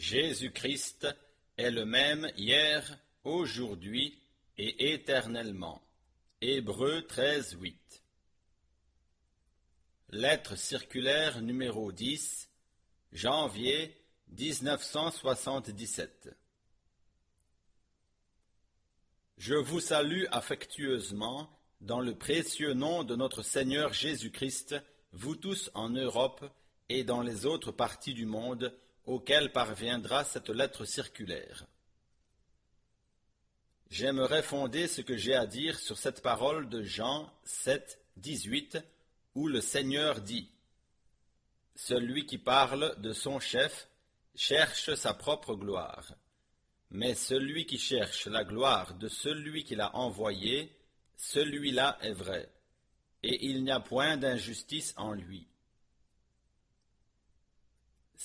Jésus-Christ est le même hier, aujourd'hui et éternellement. Hébreux 13, 8. Lettre circulaire numéro 10, janvier 1977. Je vous salue affectueusement dans le précieux nom de notre Seigneur Jésus-Christ, vous tous en Europe et dans les autres parties du monde auxquelles parviendra cette lettre circulaire. J'aimerais fonder ce que j'ai à dire sur cette parole de Jean 7, 18, où le Seigneur dit « Celui qui parle de son chef cherche sa propre gloire, mais celui qui cherche la gloire de celui qui l'a envoyé, celui-là est vrai, et il n'y a point d'injustice en lui. »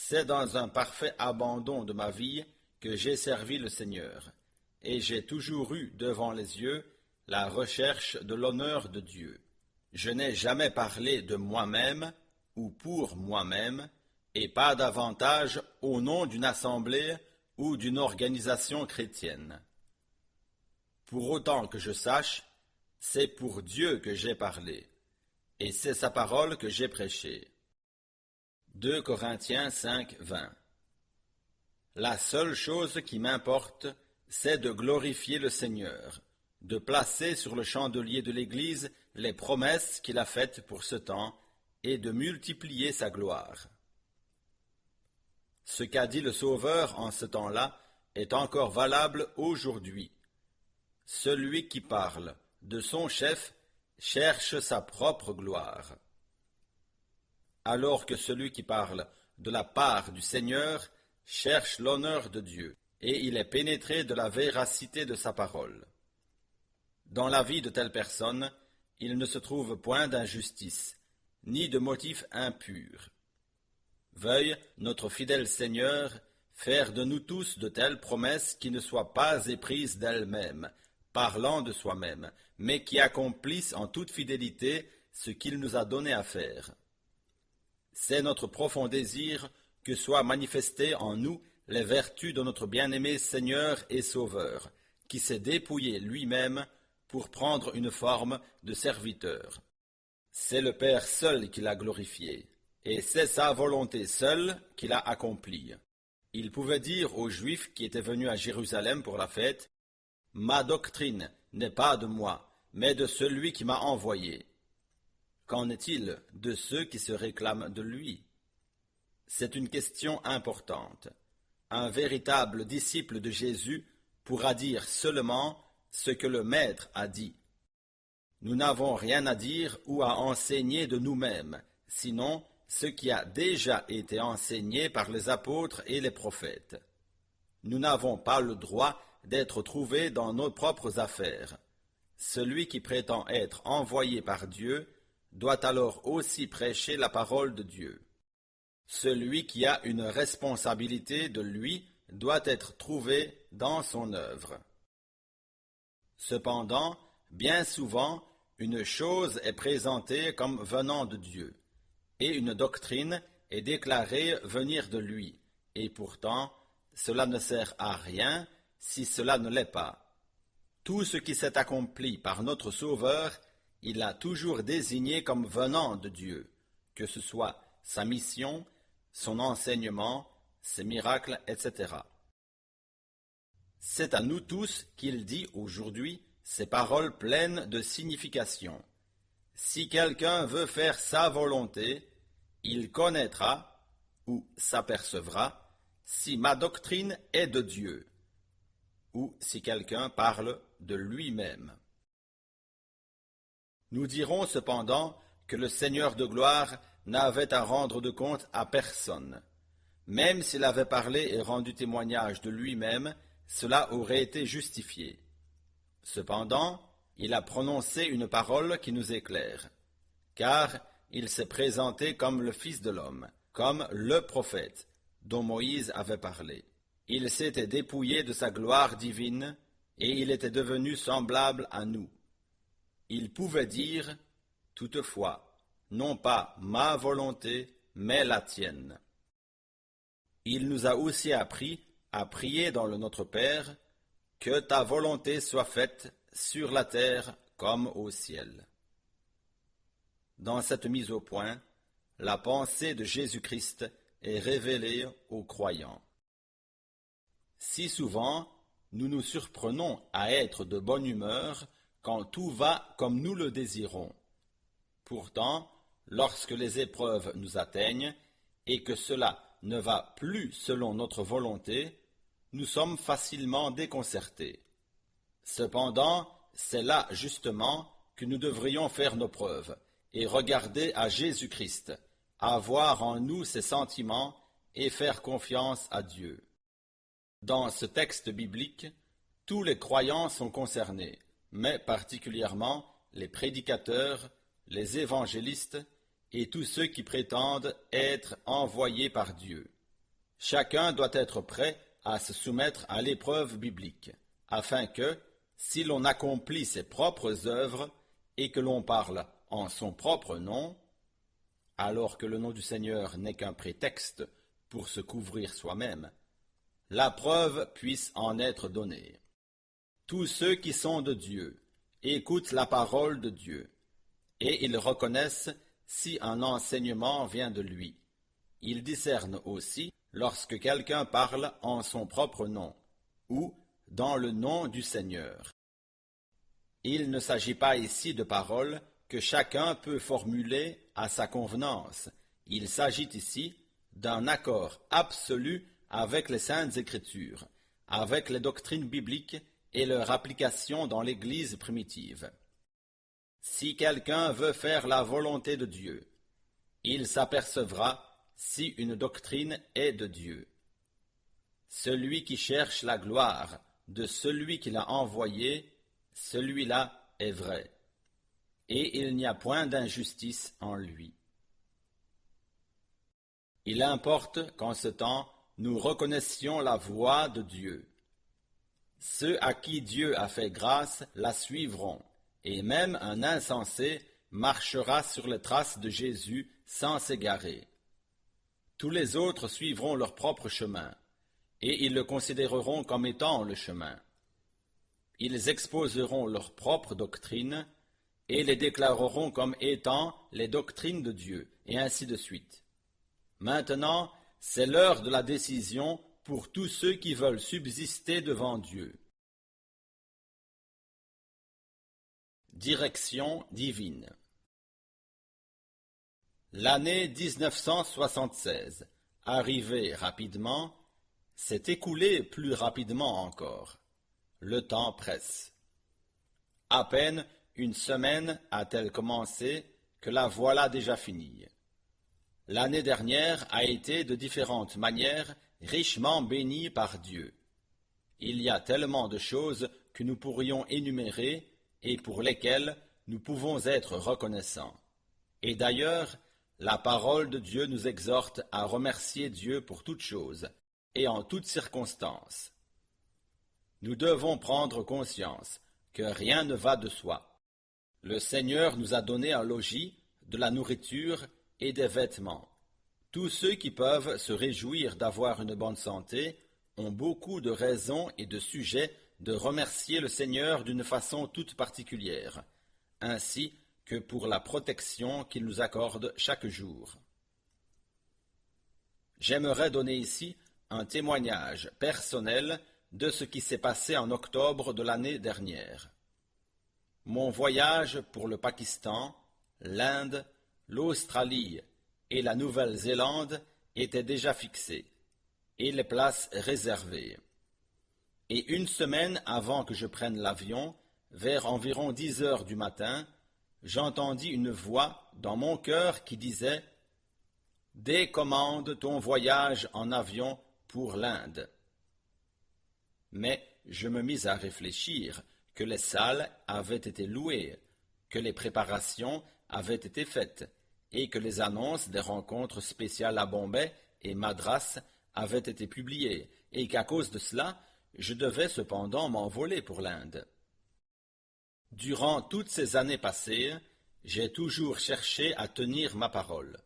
C'est dans un parfait abandon de ma vie que j'ai servi le Seigneur, et j'ai toujours eu devant les yeux la recherche de l'honneur de Dieu. Je n'ai jamais parlé de moi-même ou pour moi-même, et pas davantage au nom d'une assemblée ou d'une organisation chrétienne. Pour autant que je sache, c'est pour Dieu que j'ai parlé, et c'est sa parole que j'ai prêchée. 2 Corinthiens 5, 20. La seule chose qui m'importe, c'est de glorifier le Seigneur, de placer sur le chandelier de l'Église les promesses qu'il a faites pour ce temps et de multiplier sa gloire. Ce qu'a dit le Sauveur en ce temps-là est encore valable aujourd'hui. Celui qui parle de son chef cherche sa propre gloire. Alors que celui qui parle de la part du Seigneur cherche l'honneur de Dieu, et il est pénétré de la véracité de sa parole. Dans la vie de telle personne, il ne se trouve point d'injustice, ni de motif impur. Veuille notre fidèle Seigneur faire de nous tous de telles promesses qui ne soient pas éprises d'elles-mêmes, parlant de soi-même, mais qui accomplissent en toute fidélité ce qu'il nous a donné à faire. C'est notre profond désir que soient manifestées en nous les vertus de notre bien-aimé Seigneur et Sauveur, qui s'est dépouillé lui-même pour prendre une forme de serviteur. C'est le Père seul qui l'a glorifié, et c'est sa volonté seule qui l'a accomplie. Il pouvait dire aux Juifs qui étaient venus à Jérusalem pour la fête, « Ma doctrine n'est pas de moi, mais de celui qui m'a envoyé. » Qu'en est-il de ceux qui se réclament de lui? C'est une question importante. Un véritable disciple de Jésus pourra dire seulement ce que le Maître a dit. Nous n'avons rien à dire ou à enseigner de nous-mêmes, sinon ce qui a déjà été enseigné par les apôtres et les prophètes. Nous n'avons pas le droit d'être trouvés dans nos propres affaires. Celui qui prétend être envoyé par Dieu doit alors aussi prêcher la parole de Dieu. Celui qui a une responsabilité de lui doit être trouvé dans son œuvre. Cependant, bien souvent, une chose est présentée comme venant de Dieu, et une doctrine est déclarée venir de lui, et pourtant, cela ne sert à rien si cela ne l'est pas. Tout ce qui s'est accompli par notre Sauveur, il l'a toujours désigné comme venant de Dieu, que ce soit sa mission, son enseignement, ses miracles, etc. C'est à nous tous qu'il dit aujourd'hui ces paroles pleines de signification. Si quelqu'un veut faire sa volonté, il connaîtra ou s'apercevra si ma doctrine est de Dieu, ou si quelqu'un parle de lui-même. Nous dirons cependant que le Seigneur de gloire n'avait à rendre de compte à personne. Même s'il avait parlé et rendu témoignage de lui-même, cela aurait été justifié. Cependant, il a prononcé une parole qui nous éclaire, car il s'est présenté comme le Fils de l'homme, comme le prophète dont Moïse avait parlé. Il s'était dépouillé de sa gloire divine et il était devenu semblable à nous. Il pouvait dire, toutefois, non pas ma volonté, mais la tienne. Il nous a aussi appris à prier dans le Notre Père, que ta volonté soit faite sur la terre comme au ciel. Dans cette mise au point, la pensée de Jésus-Christ est révélée aux croyants. Si souvent, nous nous surprenons à être de bonne humeur quand tout va comme nous le désirons. Pourtant, lorsque les épreuves nous atteignent et que cela ne va plus selon notre volonté, nous sommes facilement déconcertés. Cependant, c'est là justement que nous devrions faire nos preuves et regarder à Jésus-Christ, avoir en nous ses sentiments et faire confiance à Dieu. Dans ce texte biblique, tous les croyants sont concernés, mais particulièrement les prédicateurs, les évangélistes et tous ceux qui prétendent être envoyés par Dieu. Chacun doit être prêt à se soumettre à l'épreuve biblique, afin que, si l'on accomplit ses propres œuvres et que l'on parle en son propre nom, alors que le nom du Seigneur n'est qu'un prétexte pour se couvrir soi-même, la preuve puisse en être donnée. Tous ceux qui sont de Dieu écoutent la parole de Dieu, et ils reconnaissent si un enseignement vient de lui. Ils discernent aussi lorsque quelqu'un parle en son propre nom, ou dans le nom du Seigneur. Il ne s'agit pas ici de paroles que chacun peut formuler à sa convenance. Il s'agit ici d'un accord absolu avec les Saintes Écritures, avec les doctrines bibliques et leur application dans l'Église primitive. Si quelqu'un veut faire la volonté de Dieu, il s'apercevra si une doctrine est de Dieu. Celui qui cherche la gloire de celui qui l'a envoyé, celui-là est vrai, et il n'y a point d'injustice en lui. Il importe qu'en ce temps, nous reconnaissions la voix de Dieu. Ceux à qui Dieu a fait grâce la suivront, et même un insensé marchera sur les traces de Jésus sans s'égarer. Tous les autres suivront leur propre chemin, et ils le considéreront comme étant le chemin. Ils exposeront leur propre doctrine, et les déclareront comme étant les doctrines de Dieu, et ainsi de suite. Maintenant, c'est l'heure de la décision pour tous ceux qui veulent subsister devant Dieu. Direction divine. L'année 1976, arrivée rapidement, s'est écoulée plus rapidement encore. Le temps presse. À peine une semaine a-t-elle commencé que la voilà déjà finie. L'année dernière a été de différentes manières richement bénie par Dieu. Il y a tellement de choses que nous pourrions énumérer et pour lesquelles nous pouvons être reconnaissants. Et d'ailleurs, la parole de Dieu nous exhorte à remercier Dieu pour toutes choses et en toutes circonstances. Nous devons prendre conscience que rien ne va de soi. Le Seigneur nous a donné un logis, de la nourriture et des vêtements. Tous ceux qui peuvent se réjouir d'avoir une bonne santé ont beaucoup de raisons et de sujets de remercier le Seigneur d'une façon toute particulière, ainsi que pour la protection qu'il nous accorde chaque jour. J'aimerais donner ici un témoignage personnel de ce qui s'est passé en octobre de l'année dernière. Mon voyage pour le Pakistan, l'Inde, l'Australie et la Nouvelle-Zélande était déjà fixé, et les places réservées. Et une semaine avant que je prenne l'avion, vers environ 10 heures du matin, j'entendis une voix dans mon cœur qui disait « Décommande ton voyage en avion pour l'Inde ». Mais je me mis à réfléchir que les salles avaient été louées, que les préparations avaient été faites, et que les annonces des rencontres spéciales à Bombay et Madras avaient été publiées, et qu'à cause de cela, je devais cependant m'envoler pour l'Inde. Durant toutes ces années passées, j'ai toujours cherché à tenir ma parole.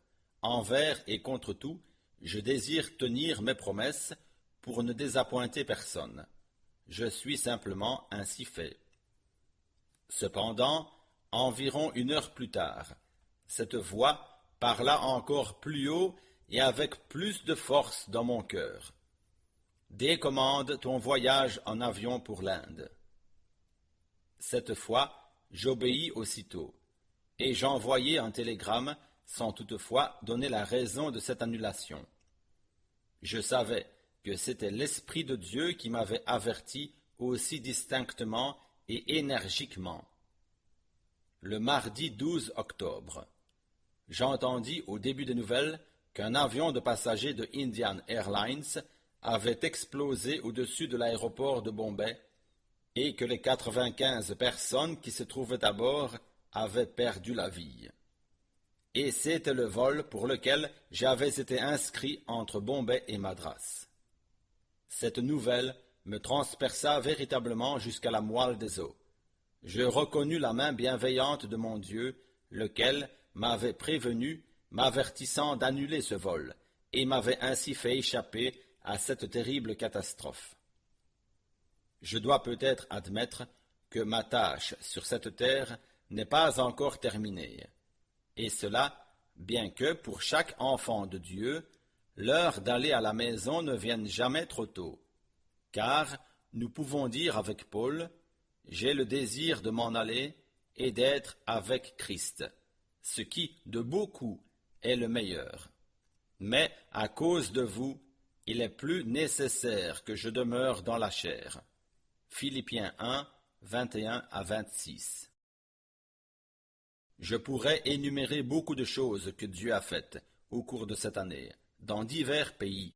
Envers et contre tout, Je désire tenir mes promesses pour ne désappointer personne. Je suis simplement ainsi fait. Cependant, environ 1 heure plus tard, cette voix parla encore plus haut et avec plus de force dans mon cœur. Décommande ton voyage en avion pour l'Inde. Cette fois, j'obéis aussitôt, et j'envoyai un télégramme sans toutefois donner la raison de cette annulation. Je savais que c'était l'Esprit de Dieu qui m'avait averti aussi distinctement et énergiquement. Le mardi 12 octobre, j'entendis au début des nouvelles qu'un avion de passagers de Indian Airlines avait explosé au-dessus de l'aéroport de Bombay et que les 95 personnes qui se trouvaient à bord avaient perdu la vie. Et c'était le vol pour lequel j'avais été inscrit entre Bombay et Madras. Cette nouvelle me transperça véritablement jusqu'à la moelle des os. Je reconnus la main bienveillante de mon Dieu, lequel m'avait prévenu, m'avertissant d'annuler ce vol, et m'avait ainsi fait échapper à cette terrible catastrophe. Je dois peut-être admettre que ma tâche sur cette terre n'est pas encore terminée, et cela, bien que pour chaque enfant de Dieu, l'heure d'aller à la maison ne vienne jamais trop tôt, car nous pouvons dire avec Paul, « J'ai le désir de m'en aller et d'être avec Christ », ce qui, de beaucoup, est le meilleur. Mais à cause de vous, il est plus nécessaire que je demeure dans la chair. Philippiens 1, 21 à 26. Je pourrais énumérer beaucoup de choses que Dieu a faites au cours de cette année, dans divers pays.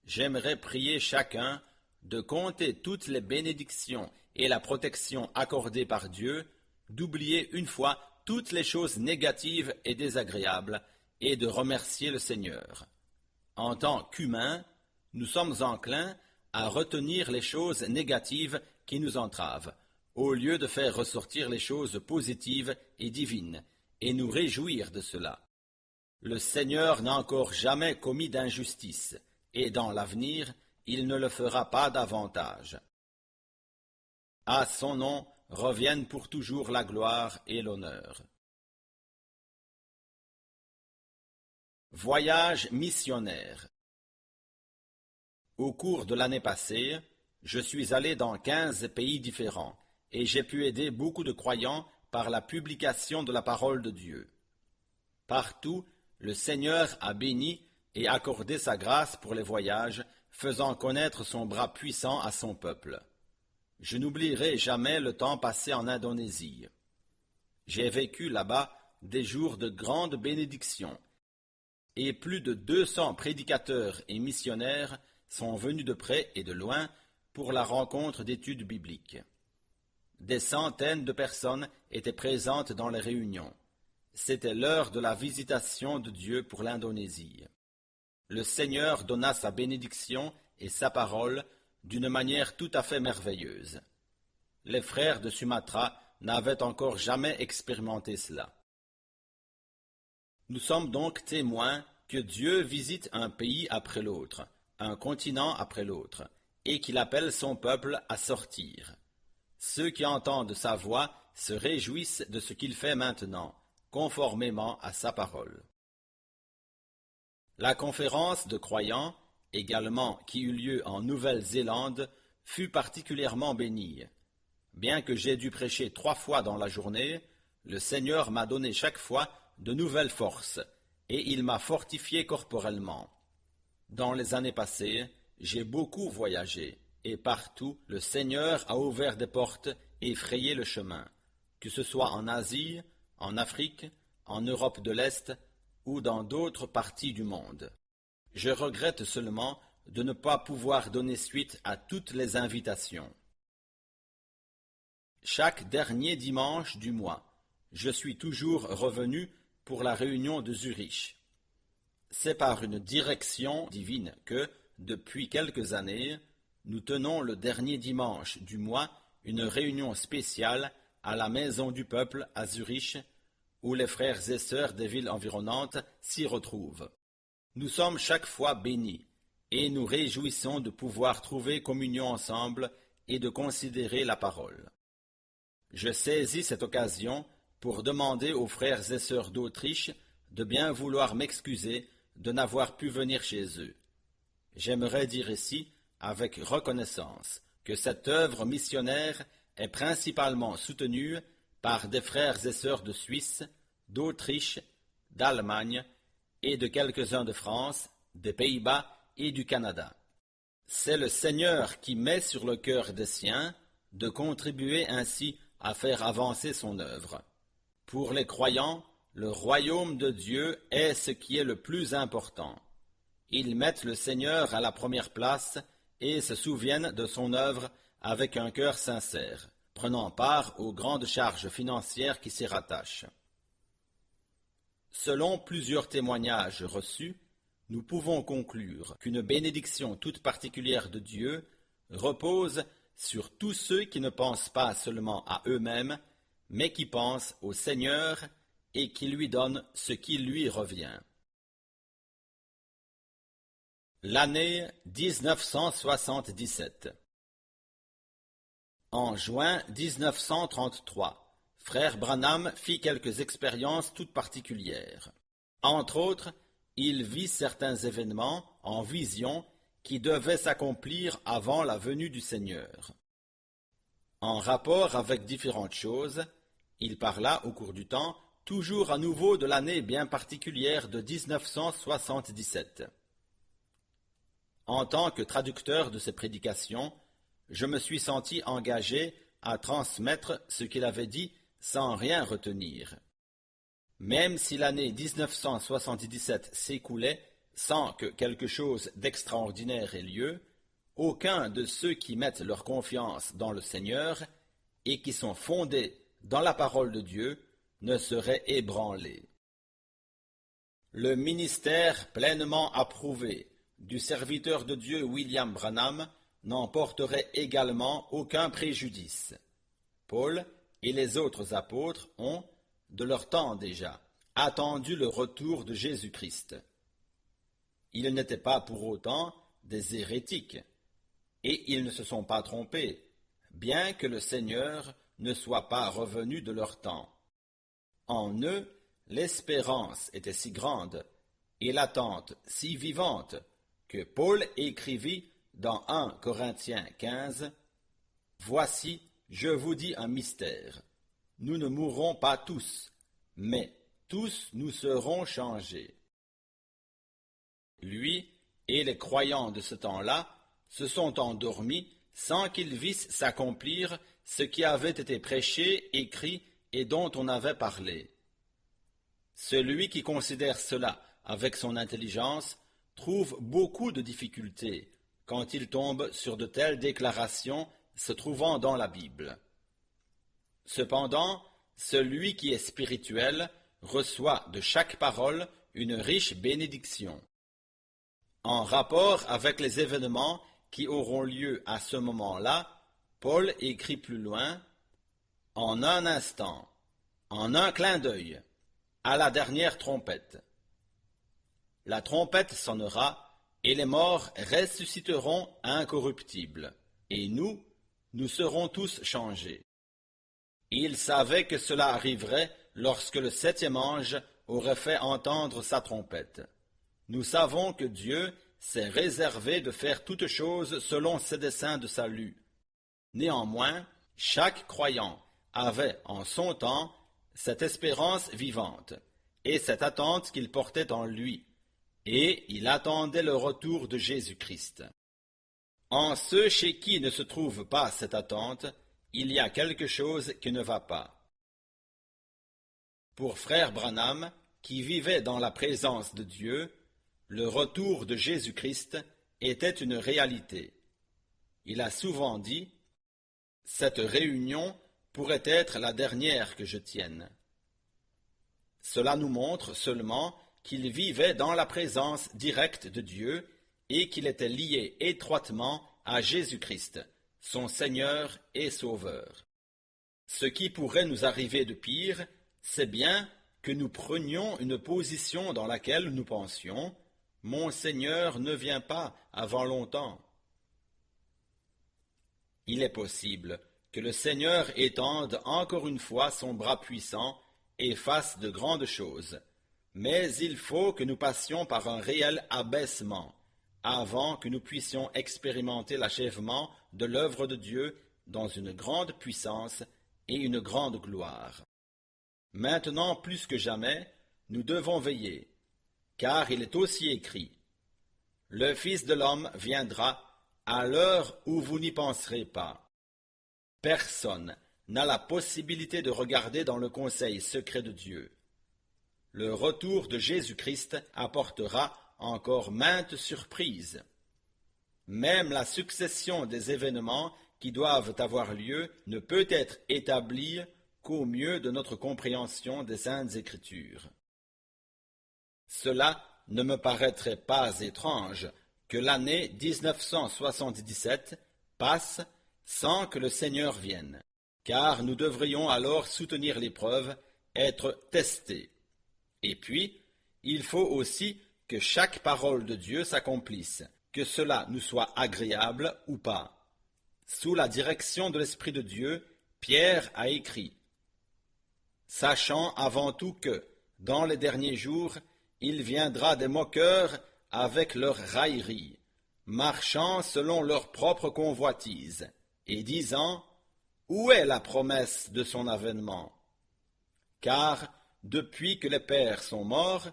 J'aimerais prier chacun de compter toutes les bénédictions et la protection accordées par Dieu, d'oublier une fois toutes les choses négatives et désagréables, et de remercier le Seigneur. En tant qu'humains, nous sommes enclins à retenir les choses négatives qui nous entravent, au lieu de faire ressortir les choses positives et divines, et nous réjouir de cela. Le Seigneur n'a encore jamais commis d'injustice, et dans l'avenir, il ne le fera pas davantage. À son nom reviennent pour toujours la gloire et l'honneur. Voyage missionnaire. Au cours de l'année passée, je suis allé dans 15 pays différents et j'ai pu aider beaucoup de croyants par la publication de la parole de Dieu. Partout, le Seigneur a béni et accordé sa grâce pour les voyages, faisant connaître son bras puissant à son peuple. Je n'oublierai jamais le temps passé en Indonésie. J'ai vécu là-bas des jours de grande bénédiction, et plus de 200 prédicateurs et missionnaires sont venus de près et de loin pour la rencontre d'études bibliques. Des centaines de personnes étaient présentes dans les réunions. C'était l'heure de la visitation de Dieu pour l'Indonésie. Le Seigneur donna sa bénédiction et sa parole d'une manière tout à fait merveilleuse. Les frères de Sumatra n'avaient encore jamais expérimenté cela. Nous sommes donc témoins que Dieu visite un pays après l'autre, un continent après l'autre, et qu'il appelle son peuple à sortir. Ceux qui entendent sa voix se réjouissent de ce qu'il fait maintenant, conformément à sa parole. La conférence de croyants, également qui eut lieu en Nouvelle-Zélande, fut particulièrement bénie. Bien que j'ai dû prêcher 3 fois dans la journée, le Seigneur m'a donné chaque fois de nouvelles forces, et il m'a fortifié corporellement. Dans les années passées, j'ai beaucoup voyagé, et partout le Seigneur a ouvert des portes et frayé le chemin, que ce soit en Asie, en Afrique, en Europe de l'Est ou dans d'autres parties du monde. Je regrette seulement de ne pas pouvoir donner suite à toutes les invitations. Chaque dernier dimanche du mois, je suis toujours revenu pour la réunion de Zurich. C'est par une direction divine que, depuis quelques années, nous tenons le dernier dimanche du mois une réunion spéciale à la Maison du Peuple à Zurich, où les frères et sœurs des villes environnantes s'y retrouvent. nous sommes chaque fois bénis, et nous réjouissons de pouvoir trouver communion ensemble et de considérer la parole. Je saisis cette occasion pour demander aux frères et sœurs d'Autriche de bien vouloir m'excuser de n'avoir pu venir chez eux. J'aimerais dire ici, avec reconnaissance, que cette œuvre missionnaire est principalement soutenue par des frères et sœurs de Suisse, d'Autriche, d'Allemagne et de quelques-uns de France, des Pays-Bas et du Canada. C'est le Seigneur qui met sur le cœur des siens de contribuer ainsi à faire avancer son œuvre. Pour les croyants, le royaume de Dieu est ce qui est le plus important. Ils mettent le Seigneur à la première place et se souviennent de son œuvre avec un cœur sincère, prenant part aux grandes charges financières qui s'y rattachent. Selon plusieurs témoignages reçus, nous pouvons conclure qu'une bénédiction toute particulière de Dieu repose sur tous ceux qui ne pensent pas seulement à eux-mêmes, mais qui pensent au Seigneur et qui lui donnent ce qui lui revient. L'année 1977. En juin 1933, frère Branham fit quelques expériences toutes particulières. Entre autres, il vit certains événements en vision qui devaient s'accomplir avant la venue du Seigneur. En rapport avec différentes choses, il parla au cours du temps toujours à nouveau de l'année bien particulière de 1977. En tant que traducteur de ses prédications, je me suis senti engagé à transmettre ce qu'il avait dit sans rien retenir. Même si l'année 1977 s'écoulait sans que quelque chose d'extraordinaire ait lieu, aucun de ceux qui mettent leur confiance dans le Seigneur et qui sont fondés dans la parole de Dieu ne serait ébranlé. Le ministère pleinement approuvé du serviteur de Dieu William Branham n'en porterait également aucun préjudice. Paul et les autres apôtres ont, de leur temps déjà, attendu le retour de Jésus-Christ. Ils n'étaient pas pour autant des hérétiques, et ils ne se sont pas trompés, bien que le Seigneur ne soit pas revenu de leur temps. En eux, l'espérance était si grande, et l'attente si vivante, que Paul écrivit dans 1 Corinthiens 15, « Voici, je vous dis un mystère. Nous ne mourrons pas tous, mais tous nous serons changés. » Lui et les croyants de ce temps-là se sont endormis sans qu'ils vissent s'accomplir ce qui avait été prêché, écrit et dont on avait parlé. Celui qui considère cela avec son intelligence trouve beaucoup de difficultés quand il tombe sur de telles déclarations se trouvant dans la Bible. Cependant, celui qui est spirituel reçoit de chaque parole une riche bénédiction. En rapport avec les événements qui auront lieu à ce moment-là, Paul écrit plus loin, « En un instant, en un clin d'œil, à la dernière trompette. La trompette sonnera, et les morts ressusciteront incorruptibles, et nous serons tous changés. » Il savait que cela arriverait lorsque le septième ange aurait fait entendre sa trompette. Nous savons que Dieu s'est réservé de faire toutes choses selon ses desseins de salut. Néanmoins, chaque croyant avait en son temps cette espérance vivante et cette attente qu'il portait en lui, et il attendait le retour de Jésus-Christ. En ceux chez qui ne se trouve pas cette attente, il y a quelque chose qui ne va pas. Pour frère Branham, qui vivait dans la présence de Dieu, le retour de Jésus-Christ était une réalité. Il a souvent dit « Cette réunion pourrait être la dernière que je tienne. » Cela nous montre seulement qu'il vivait dans la présence directe de Dieu et qu'il était lié étroitement à Jésus-Christ, son Seigneur et Sauveur. Ce qui pourrait nous arriver de pire, c'est bien que nous prenions une position dans laquelle nous pensions mon Seigneur ne vient pas avant longtemps. Il est possible que le Seigneur étende encore une fois son bras puissant et fasse de grandes choses, mais il faut que nous passions par un réel abaissement avant que nous puissions expérimenter l'achèvement de l'œuvre de Dieu dans une grande puissance et une grande gloire. Maintenant, plus que jamais, nous devons veiller, car il est aussi écrit « Le Fils de l'homme viendra à l'heure où vous n'y penserez pas. » Personne n'a la possibilité de regarder dans le conseil secret de Dieu. Le retour de Jésus-Christ apportera encore maintes surprises. Même la succession des événements qui doivent avoir lieu ne peut être établie qu'au mieux de notre compréhension des Saintes Écritures. Cela ne me paraîtrait pas étrange que l'année 1977 passe sans que le Seigneur vienne, car nous devrions alors soutenir l'épreuve, être testés. Et puis, il faut aussi que chaque parole de Dieu s'accomplisse, que cela nous soit agréable ou pas. Sous la direction de l'Esprit de Dieu, Pierre a écrit « Sachant avant tout que, dans les derniers jours, il viendra des moqueurs avec leurs railleries, marchant selon leur propre convoitise, et disant « Où est la promesse de son avènement ?» Car, depuis que les pères sont morts,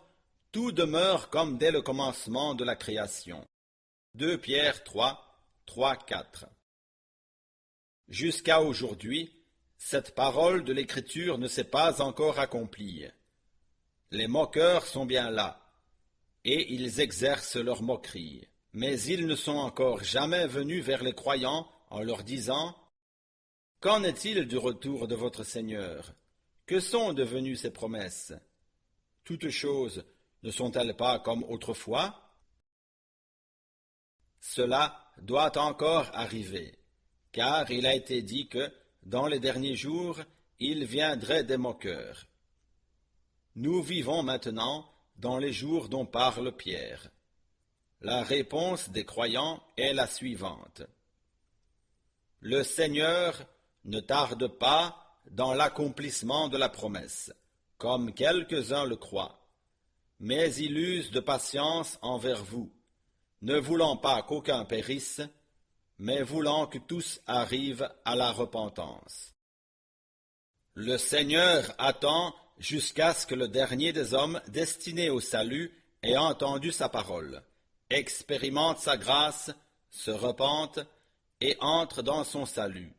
tout demeure comme dès le commencement de la création. 2 Pierre 3, 4. Jusqu'à aujourd'hui, cette parole de l'Écriture ne s'est pas encore accomplie. Les moqueurs sont bien là, et ils exercent leur moquerie. Mais ils ne sont encore jamais venus vers les croyants en leur disant « Qu'en est-il du retour de votre Seigneur? Que sont devenues ses promesses? Toutes choses ne sont-elles pas comme autrefois? » Cela doit encore arriver, car il a été dit que, dans les derniers jours, il viendrait des moqueurs. Nous vivons maintenant dans les jours dont parle Pierre. La réponse des croyants est la suivante. Le Seigneur ne tarde pas dans l'accomplissement de la promesse, comme quelques-uns le croient, mais il use de patience envers vous, ne voulant pas qu'aucun périsse, mais voulant que tous arrivent à la repentance. Le Seigneur attend jusqu'à ce que le dernier des hommes destinés au salut ait entendu sa parole, expérimente sa grâce, se repente et entre dans son salut.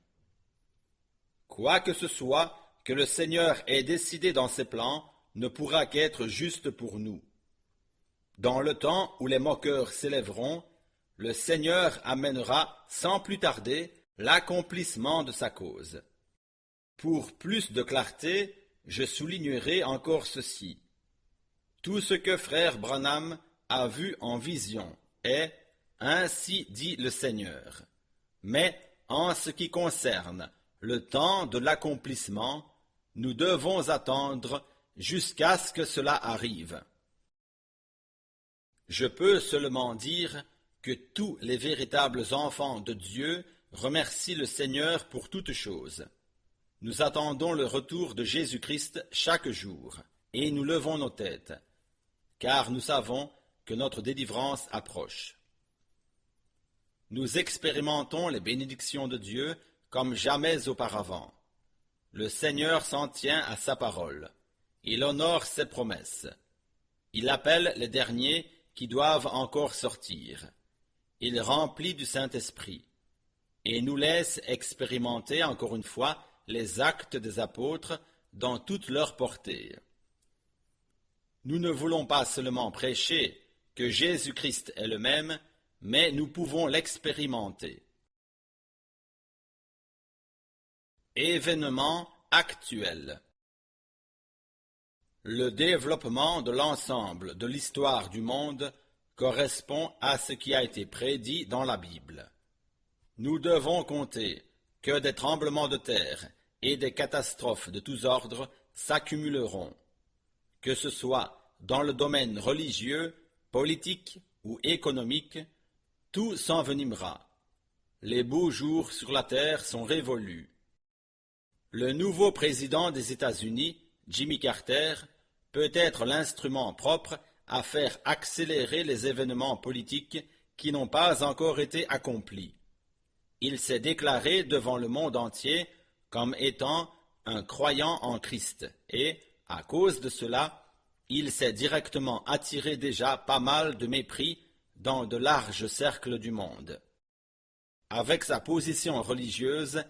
Quoi que ce soit que le Seigneur ait décidé dans ses plans ne pourra qu'être juste pour nous. Dans le temps où les moqueurs s'élèveront, le Seigneur amènera sans plus tarder l'accomplissement de sa cause. Pour plus de clarté, je soulignerai encore ceci. Tout ce que frère Branham a vu en vision est « Ainsi dit le Seigneur ». Mais en ce qui concerne le temps de l'accomplissement, nous devons attendre jusqu'à ce que cela arrive. Je peux seulement dire que tous les véritables enfants de Dieu remercient le Seigneur pour toutes choses. Nous attendons le retour de Jésus-Christ chaque jour, et nous levons nos têtes, car nous savons que notre délivrance approche. Nous expérimentons les bénédictions de Dieu comme jamais auparavant. Le Seigneur s'en tient à sa parole. Il honore ses promesses. Il appelle les derniers qui doivent encore sortir. Il remplit du Saint-Esprit et nous laisse expérimenter encore une fois les actes des apôtres dans toute leur portée. Nous ne voulons pas seulement prêcher que Jésus-Christ est le même, mais nous pouvons l'expérimenter. Événements actuels. Le développement de l'ensemble de l'histoire du monde correspond à ce qui a été prédit dans la Bible. Nous devons compter que des tremblements de terre et des catastrophes de tous ordres s'accumuleront, que ce soit dans le domaine religieux, politique ou économique, tout s'envenimera. Les beaux jours sur la terre sont révolus. Le nouveau président des États-Unis, Jimmy Carter, peut être l'instrument propre à faire accélérer les événements politiques qui n'ont pas encore été accomplis. Il s'est déclaré devant le monde entier comme étant un croyant en Christ et, à cause de cela, il s'est directement attiré déjà pas mal de mépris dans de larges cercles du monde. Avec sa position religieuse,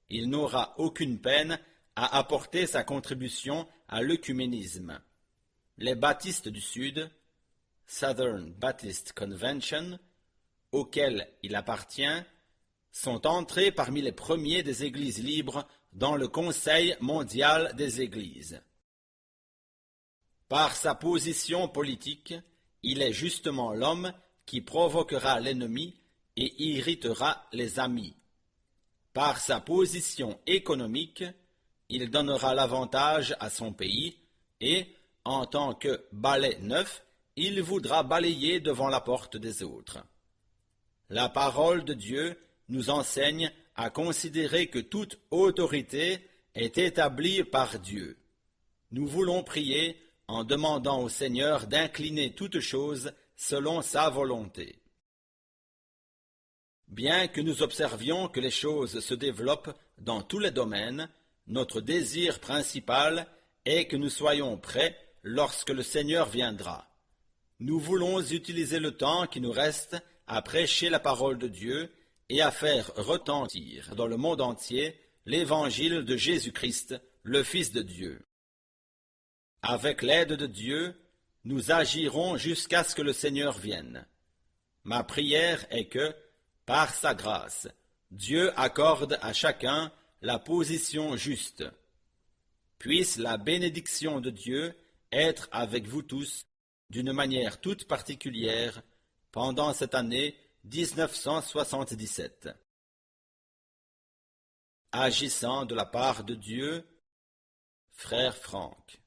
il n'aura aucune peine à apporter sa contribution à l'œcuménisme. Les baptistes du Sud, Southern Baptist Convention, auquel il appartient, sont entrés parmi les premiers des Églises libres dans le Conseil mondial des Églises. Par sa position politique, il est justement l'homme qui provoquera l'ennemi et irritera les amis. Par sa position économique, il donnera l'avantage à son pays et, en tant que balai neuf, il voudra balayer devant la porte des autres. La parole de Dieu nous enseigne à considérer que toute autorité est établie par Dieu. Nous voulons prier en demandant au Seigneur d'incliner toutes choses selon sa volonté. Bien que nous observions que les choses se développent dans tous les domaines, notre désir principal est que nous soyons prêts lorsque le Seigneur viendra. Nous voulons utiliser le temps qui nous reste à prêcher la parole de Dieu et à faire retentir dans le monde entier l'évangile de Jésus-Christ, le Fils de Dieu. Avec l'aide de Dieu, nous agirons jusqu'à ce que le Seigneur vienne. Ma prière est que, par sa grâce, Dieu accorde à chacun la position juste. Puisse la bénédiction de Dieu être avec vous tous d'une manière toute particulière pendant cette année 1977. Agissant de la part de Dieu, frère Franck.